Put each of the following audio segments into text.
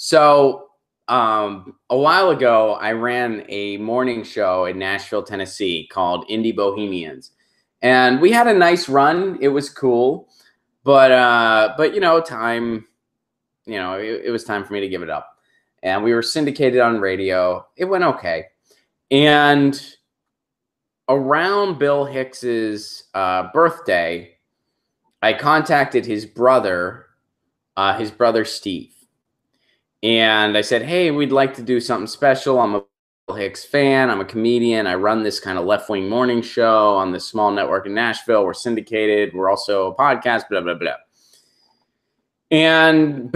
So, a while ago, I ran a morning show in Nashville, Tennessee called Indie Bohemians. And we had a nice run. It was cool. But time, it was time for me to give it up. And we were syndicated on radio. It went okay. And around Bill Hicks's birthday, I contacted his brother Steve. And I said, hey, we'd like to do something special. I'm a Bill Hicks fan. I'm a comedian. I run this kind of left-wing morning show on this small network in Nashville. We're syndicated. We're also a podcast, blah, blah, blah. And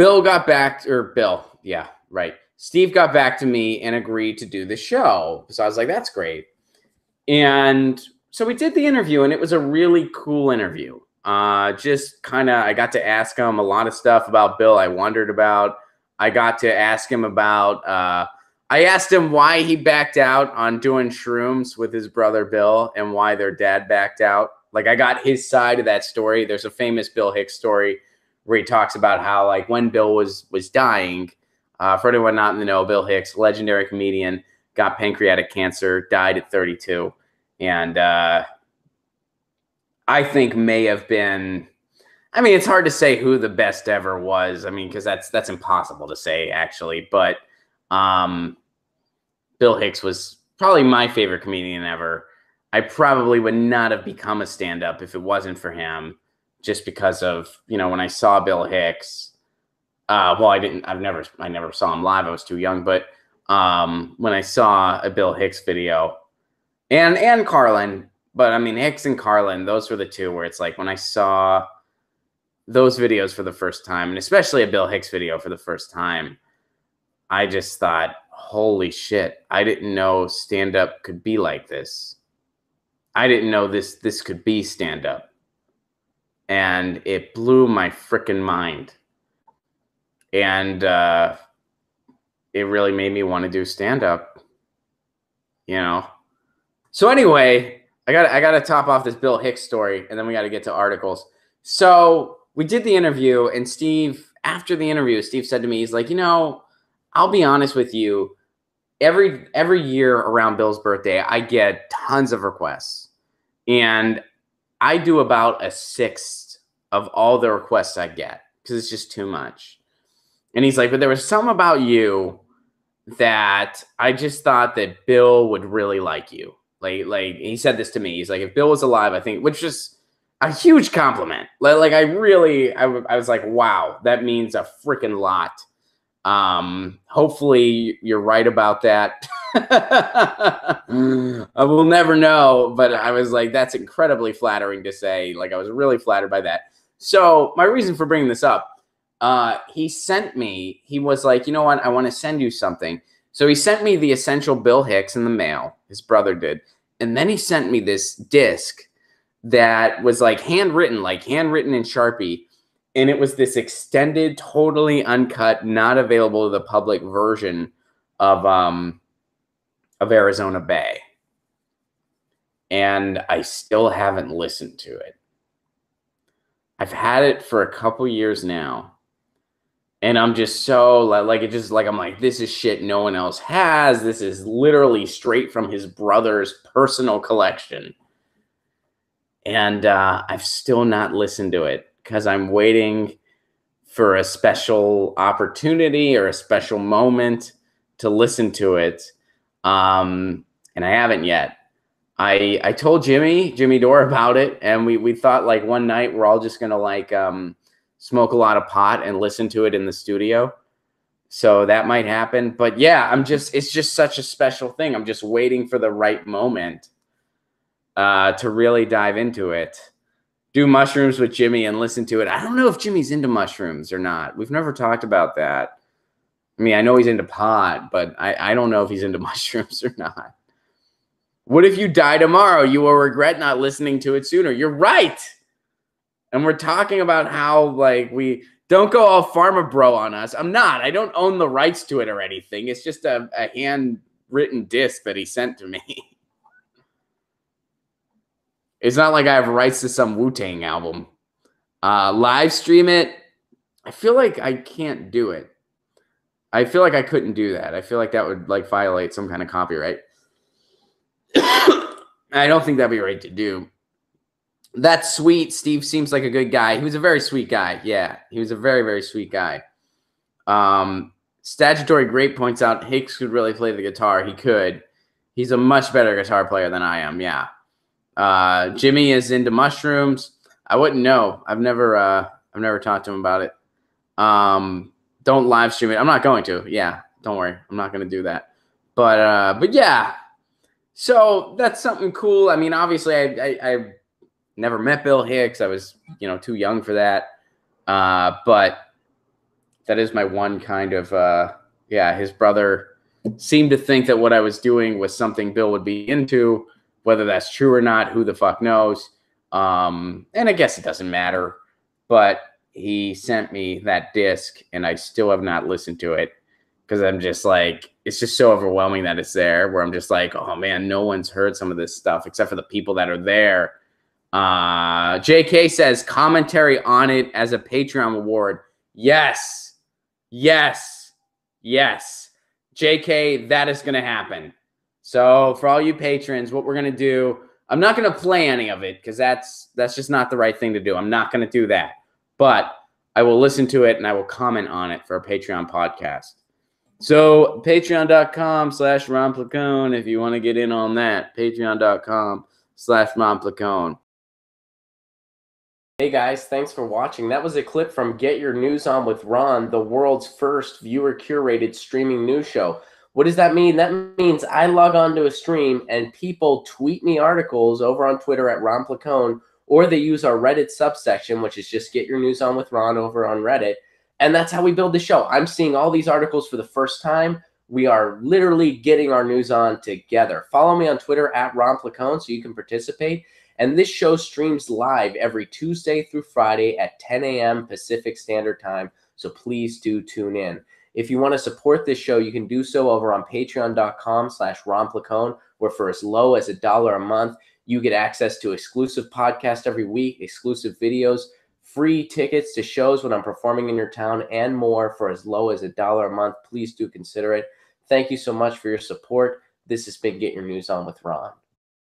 Steve got back to me and agreed to do the show. So I was like, that's great. And so we did the interview, and it was a really cool interview. I got to ask him a lot of stuff about Bill I wondered about. I got to ask him about, I asked him why he backed out on doing shrooms with his brother Bill and why their dad backed out. Like, I got his side of that story. There's a famous Bill Hicks story where he talks about how, like, when Bill was dying, for anyone not in the know, Bill Hicks, legendary comedian, got pancreatic cancer, died at 32. And I think may have been, I mean, it's hard to say who the best ever was. I mean, because that's impossible to say, actually. But Bill Hicks was probably my favorite comedian ever. I probably would not have become a stand-up if it wasn't for him, just because of, when I saw Bill Hicks. I never saw him live. I was too young. But when I saw a Bill Hicks video, and Carlin, but I mean, Hicks and Carlin, those were the two where it's like when I saw those videos for the first time, and especially a Bill Hicks video for the first time, I just thought, holy shit, I didn't know stand-up could be like this. I didn't know this could be stand-up. And it blew my freaking mind. And it really made me want to do stand-up, So anyway, I got to top off this Bill Hicks story, and then we got to get to articles. So we did the interview, and Steve, after the interview, Steve said to me, he's like, I'll be honest with you. Every year around Bill's birthday, I get tons of requests, and I do about a sixth of all the requests I get because it's just too much. And he's like, but there was something about you that I just thought that Bill would really like you. Like he said this to me. He's like, if Bill was alive, I think, which is a huge compliment. I was like, wow, that means a freaking lot. Hopefully you're right about that. I will never know, but I was like, that's incredibly flattering to say. Like, I was really flattered by that. So my reason for bringing this up, he was like, you know what? I want to send you something. So he sent me the Essential Bill Hicks in the mail. His brother did. And then he sent me this disc that was like handwritten in Sharpie. And it was this extended, totally uncut, not available to the public version of Arizona Bay. And I still haven't listened to it. I've had it for a couple years now. And I'm just so I'm like, this is shit no one else has. This is literally straight from his brother's personal collection. And I've still not listened to it because I'm waiting for a special opportunity or a special moment to listen to it. And I haven't yet. I told Jimmy Dore about it. And we thought like one night we're all just going to smoke a lot of pot and listen to it in the studio. So that might happen. But yeah, it's just such a special thing. I'm just waiting for the right moment to really dive into it. Do mushrooms with Jimmy and listen to it. I don't know if Jimmy's into mushrooms or not. We've never talked about that. I mean, I know he's into pot, but I don't know if he's into mushrooms or not. What if you die tomorrow? You will regret not listening to it sooner. You're right. And we're talking about how, like, we don't go all pharma bro on us. I'm not. I don't own the rights to it or anything. It's just a handwritten disc that he sent to me. It's not like I have rights to some Wu-Tang album. Live stream it. I feel like I can't do it. I feel like I couldn't do that. I feel like that would like violate some kind of copyright. I don't think that'd be right to do. That's sweet. Steve seems like a good guy. He was a very sweet guy. Yeah, he was a very, very sweet guy. Statutory Great points out Hicks could really play the guitar. He could. He's a much better guitar player than I am. Yeah. Jimmy is into mushrooms. I wouldn't know. I've never talked to him about it. Don't live stream it. I'm not going to. Yeah, don't worry. I'm not going to do that. But yeah. So that's something cool. I mean, obviously, I never met Bill Hicks. I was, too young for that. But that is my one kind of, his brother seemed to think that what I was doing was something Bill would be into. Whether that's true or not, who the fuck knows? And I guess it doesn't matter. But he sent me that disc, and I still have not listened to it because I'm just like, it's just so overwhelming that it's there, where I'm just like, oh, man, no one's heard some of this stuff except for the people that are there. JK says commentary on it as a Patreon award. Yes. Yes. Yes. JK, that is going to happen. So for all you patrons, what we're going to do, I'm not going to play any of it because that's just not the right thing to do. I'm not going to do that. But I will listen to it and I will comment on it for a Patreon podcast. So patreon.com/Ron Placone if you want to get in on that. Patreon.com/Ron Placone. Hey guys, thanks for watching. That was a clip from Get Your News On with Ron, the world's first viewer-curated streaming news show. What does that mean? That means I log on to a stream and people tweet me articles over on Twitter at Ron Placone, or they use our Reddit subsection, which is just Get Your News On with Ron over on Reddit. And that's how we build the show. I'm seeing all these articles for the first time. We are literally getting our news on together. Follow me on Twitter at Ron Placone so you can participate. And this show streams live every Tuesday through Friday at 10 a.m. Pacific Standard Time. So please do tune in. If you want to support this show, you can do so over on patreon.com/Ron Placone, where for as low as $1 a month, you get access to exclusive podcasts every week, exclusive videos, free tickets to shows when I'm performing in your town, and more for as low as $1 a month. Please do consider it. Thank you so much for your support. This has been Get Your News On with Ron.